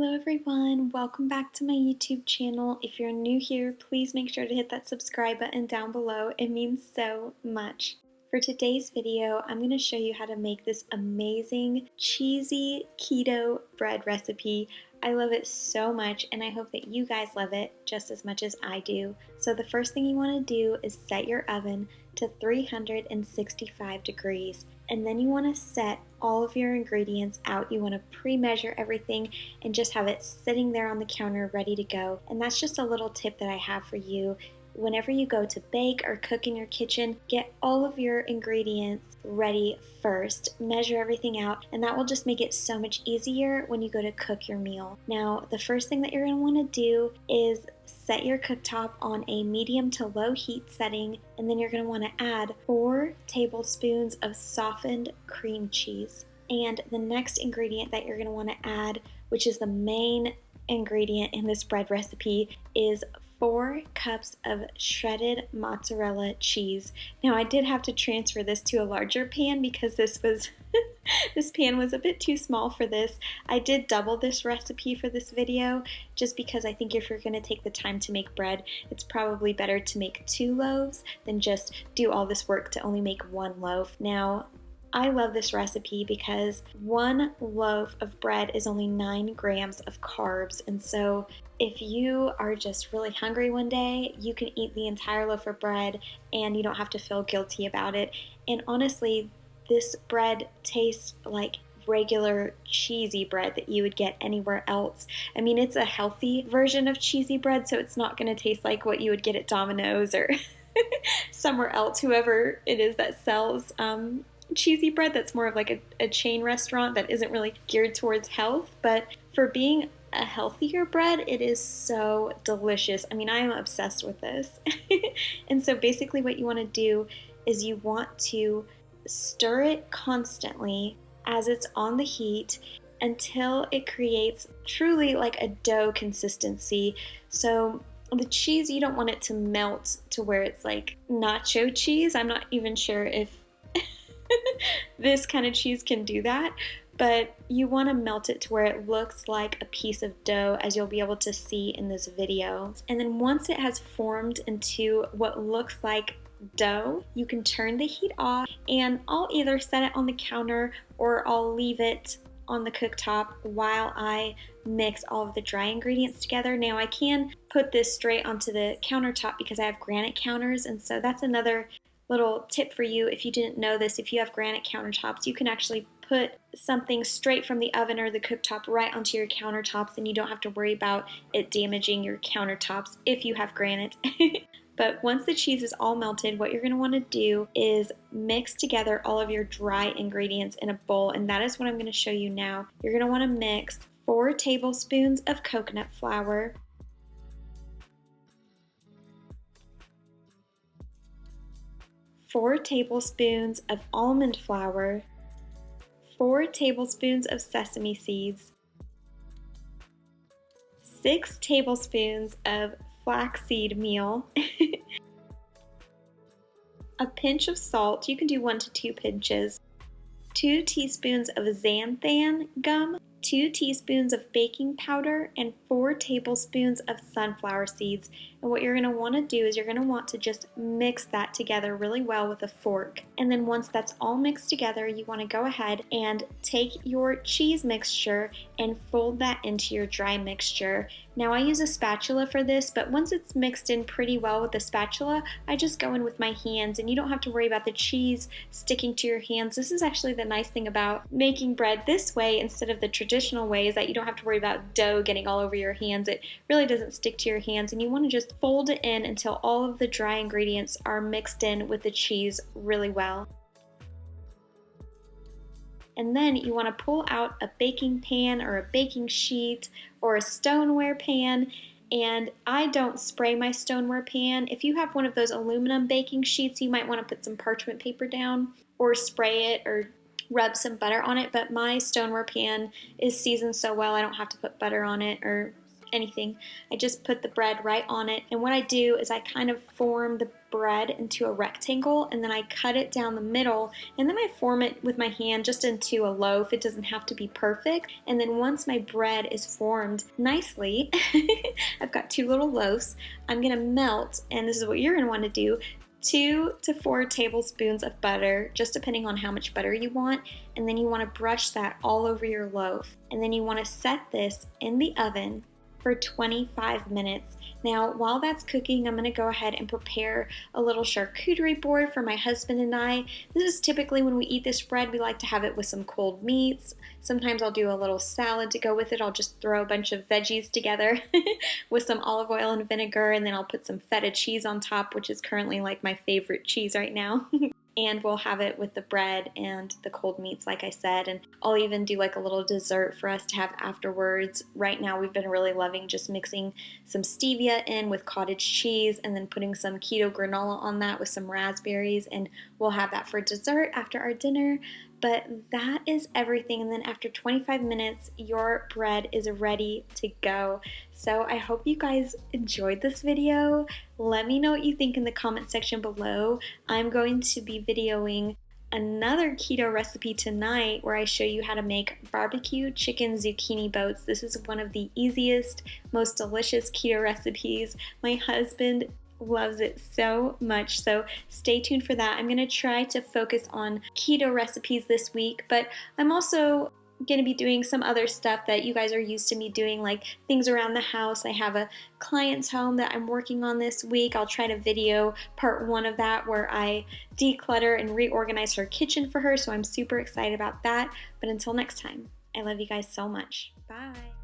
Hello everyone, welcome back to my YouTube channel. If you're new here, please make sure to hit that subscribe button down below. It means so much. For today's video, I'm going to show you how to make this amazing cheesy keto bread recipe. I love it so much and I hope that you guys love it just as much as I do. So the first thing you want to do is set your oven to 365 degrees. And then you want to set all of your ingredients out. You want to pre-measure everything and just have it sitting there on the counter ready to go. And that's just a little tip that I have for you. Whenever you go to bake or cook in your kitchen, get all of your ingredients ready first. Measure everything out, and that will just make it so much easier when you go to cook your meal. Now, the first thing that you're going to want to do is set your cooktop on a medium to low heat setting, and then you're going to want to add 4 tablespoons of softened cream cheese. And the next ingredient that you're going to want to add, which is the main ingredient in this bread recipe, is 4 cups of shredded mozzarella cheese. Now I did have to transfer this to a larger pan because this pan was a bit too small for this. I did double this recipe for this video just because I think if you're going to take the time to make bread, it's probably better to make 2 loaves than just do all this work to only make 1 loaf. Now, I love this recipe because 1 loaf of bread is only 9 grams of carbs, and so if you are just really hungry one day, you can eat the entire loaf of bread and you don't have to feel guilty about it. And honestly, this bread tastes like regular cheesy bread that you would get anywhere else. I mean, it's a healthy version of cheesy bread, so it's not going to taste like what you would get at Domino's or somewhere else, whoever it is that sells cheesy bread. That's more of like a chain restaurant that isn't really geared towards health, but for being a healthier bread, it is so delicious. I mean, I am obsessed with this. And so basically what you want to do is you want to stir it constantly as it's on the heat until it creates truly like a dough consistency. So the cheese, you don't want it to melt to where it's like nacho cheese. I'm not even sure if this kind of cheese can do that, but you want to melt it to where it looks like a piece of dough, as you'll be able to see in this video. And then once it has formed into what looks like dough, you can turn the heat off, and I'll either set it on the counter or I'll leave it on the cooktop while I mix all of the dry ingredients together. Now I can put this straight onto the countertop because I have granite counters, and so that's another little tip for you. If you didn't know this, if you have granite countertops, you can actually put something straight from the oven or the cooktop right onto your countertops, and you don't have to worry about it damaging your countertops if you have granite. But once the cheese is all melted, what you're going to want to do is mix together all of your dry ingredients in a bowl, and that is what I'm going to show you now. You're going to want to mix 4 tablespoons of coconut flour, 4 tablespoons of almond flour, 4 tablespoons of sesame seeds, 6 tablespoons of flaxseed meal, a pinch of salt, you can do 1 to 2 pinches, 2 teaspoons of xanthan gum, 2 teaspoons of baking powder, and 4 tablespoons of sunflower seeds. And what you're going to want to do is you're going to want to just mix that together really well with a fork. And then once that's all mixed together, you want to go ahead and take your cheese mixture and fold that into your dry mixture. Now I use a spatula for this, but once it's mixed in pretty well with the spatula, I just go in with my hands, and you don't have to worry about the cheese sticking to your hands. This is actually the nice thing about making bread this way instead of the traditional way, is that you don't have to worry about dough getting all over your hands. It really doesn't stick to your hands, and you want to just fold it in until all of the dry ingredients are mixed in with the cheese really well. And then you want to pull out a baking pan or a baking sheet or a stoneware pan, and I don't spray my stoneware pan. If you have one of those aluminum baking sheets, you might want to put some parchment paper down or spray it or rub some butter on it, but my stoneware pan is seasoned so well I don't have to put butter on it or anything. I just put the bread right on it, and what I do is I kind of form the bread into a rectangle, and then I cut it down the middle, and then I form it with my hand just into a loaf. It doesn't have to be perfect. And then once my bread is formed nicely, I've got 2 little loaves. I'm gonna melt, and this is what you're gonna want to do, 2 to 4 tablespoons of butter, just depending on how much butter you want, and then you want to brush that all over your loaf. And then you want to set this in the oven for 25 minutes. Now, while that's cooking, I'm going to go ahead and prepare a little charcuterie board for my husband and I. This is typically when we eat this bread, we like to have it with some cold meats. Sometimes I'll do a little salad to go with it. I'll just throw a bunch of veggies together with some olive oil and vinegar, and then I'll put some feta cheese on top, which is currently like my favorite cheese right now. And we'll have it with the bread and the cold meats, like I said, and I'll even do like a little dessert for us to have afterwards. Right now we've been really loving just mixing some stevia in with cottage cheese and then putting some keto granola on that with some raspberries, and we'll have that for dessert after our dinner. But that is everything, and then after 25 minutes, your bread is ready to go. So I hope you guys enjoyed this video. Let me know what you think in the comment section below. I'm going to be videoing another keto recipe tonight where I show you how to make barbecue chicken zucchini boats. This is one of the easiest, most delicious keto recipes. My husband loves it so much, so stay tuned for that. I'm gonna try to focus on keto recipes this week, but I'm also gonna be doing some other stuff that you guys are used to me doing, like things around the house. I have a client's home that I'm working on this week. I'll try to video part 1 of that where I declutter and reorganize her kitchen for her, so I'm super excited about that. But until next time, I love you guys so much. Bye.